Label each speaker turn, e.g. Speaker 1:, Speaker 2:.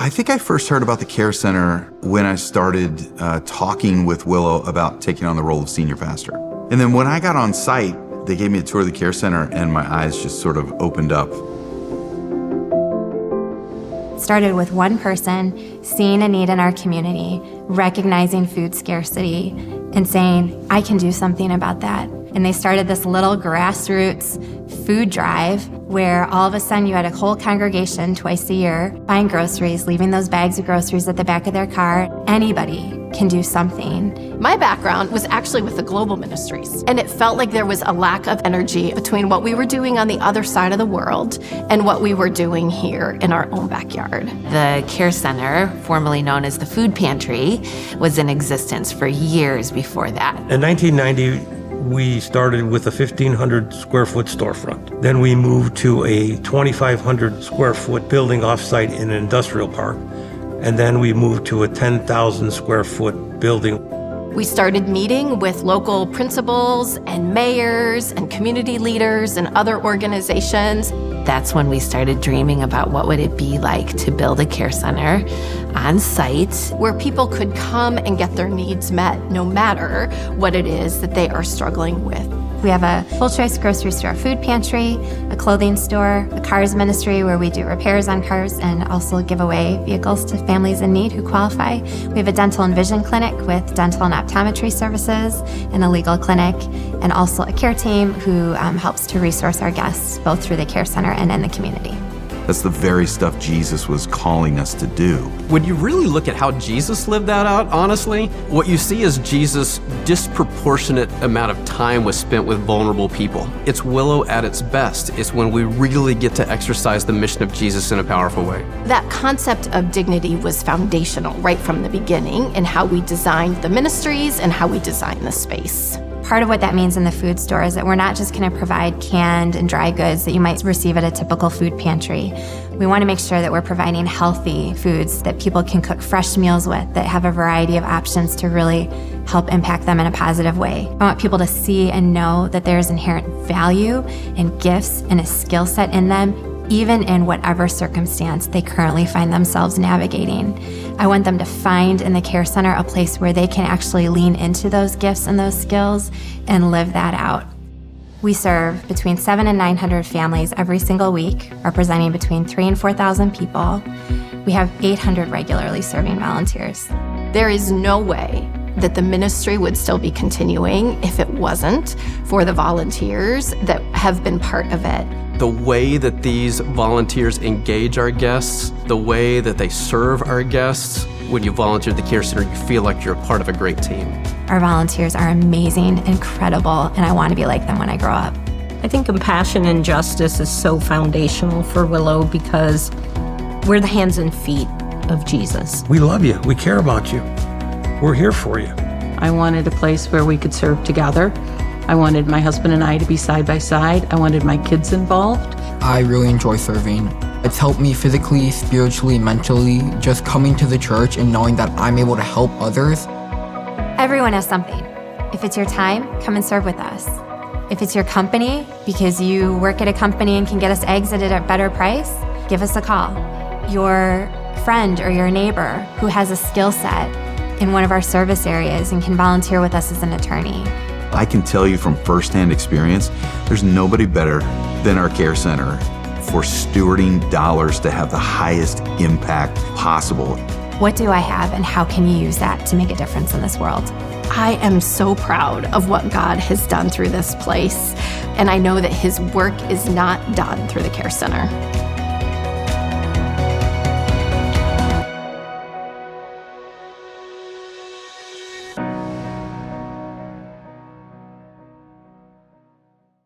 Speaker 1: I think I first heard about the Care Center when I started talking with Willow about taking on the role of senior pastor. And then when I got on site, they gave me a tour of the Care Center and my eyes just sort of opened up.
Speaker 2: It started with one person seeing a need in our community, recognizing food scarcity, and saying, I can do something about that. And they started this little grassroots food drive where all of a sudden you had a whole congregation twice a year buying groceries, leaving those bags of groceries at the back of their car. Anybody can do something.
Speaker 3: My background was actually with the global ministries, and it felt like there was a lack of energy between what we were doing on the other side of the world and what we were doing here in our own backyard.
Speaker 4: The Care Center, formerly known as the Food Pantry, was in existence for years before that.
Speaker 5: In 1990, we started with a 1,500 square foot storefront. Then we moved to a 2,500 square foot building offsite in an industrial park. And then we moved to a 10,000 square foot building.
Speaker 3: We started meeting with local principals and mayors and community leaders and other organizations.
Speaker 4: That's when we started dreaming about what would it be like to build a care center on site
Speaker 3: where people could come and get their needs met no matter what it is that they are struggling with.
Speaker 2: We have a full-choice grocery store, food pantry, a clothing store, a cars ministry where we do repairs on cars and also give away vehicles to families in need who qualify. We have a dental and vision clinic with dental and optometry services, and a legal clinic, and also a care team who helps to resource our guests both through the Care Center and in the community.
Speaker 1: That's the very stuff Jesus was calling us to do.
Speaker 6: When you really look at how Jesus lived that out, honestly, what you see is Jesus' disproportionate amount of time was spent with vulnerable people. It's Willow at its best. It's when we really get to exercise the mission of Jesus in a powerful way.
Speaker 3: That concept of dignity was foundational right from the beginning in how we designed the ministries and how we designed the space.
Speaker 2: Part of what that means in the food store is that we're not just going to provide canned and dry goods that you might receive at a typical food pantry. We want to make sure that we're providing healthy foods that people can cook fresh meals with, that have a variety of options to really help impact them in a positive way. I want people to see and know that there's inherent value and gifts and a skill set in them, even in whatever circumstance they currently find themselves navigating. I want them to find in the Care Center a place where they can actually lean into those gifts and those skills and live that out. We serve between 700 and 900 families every single week, representing between 3,000 and 4,000 people. We have 800 regularly serving volunteers.
Speaker 3: There is no way that the ministry would still be continuing if it wasn't for the volunteers that have been part of it.
Speaker 6: The way that these volunteers engage our guests, the way that they serve our guests, when you volunteer at the Care Center, you feel like you're a part of a great team.
Speaker 2: Our volunteers are amazing, incredible, and I want to be like them when I grow up.
Speaker 7: I think compassion and justice is so foundational for Willow because we're the hands and feet of Jesus.
Speaker 5: We love you. We care about you. We're here for you.
Speaker 8: I wanted a place where we could serve together. I wanted my husband and I to be side by side. I wanted my kids involved.
Speaker 9: I really enjoy serving. It's helped me physically, spiritually, mentally, just coming to the church and knowing that I'm able to help others.
Speaker 2: Everyone has something. If it's your time, come and serve with us. If it's your company, because you work at a company and can get us eggs at a better price, give us a call. Your friend or your neighbor who has a skill set in one of our service areas and can volunteer with us as an attorney.
Speaker 1: I can tell you from firsthand experience, there's nobody better than our Care Center for stewarding dollars to have the highest impact possible.
Speaker 2: What do I have and how can you use that to make a difference in this world?
Speaker 3: I am so proud of what God has done through this place, and I know that His work is not done through the Care Center.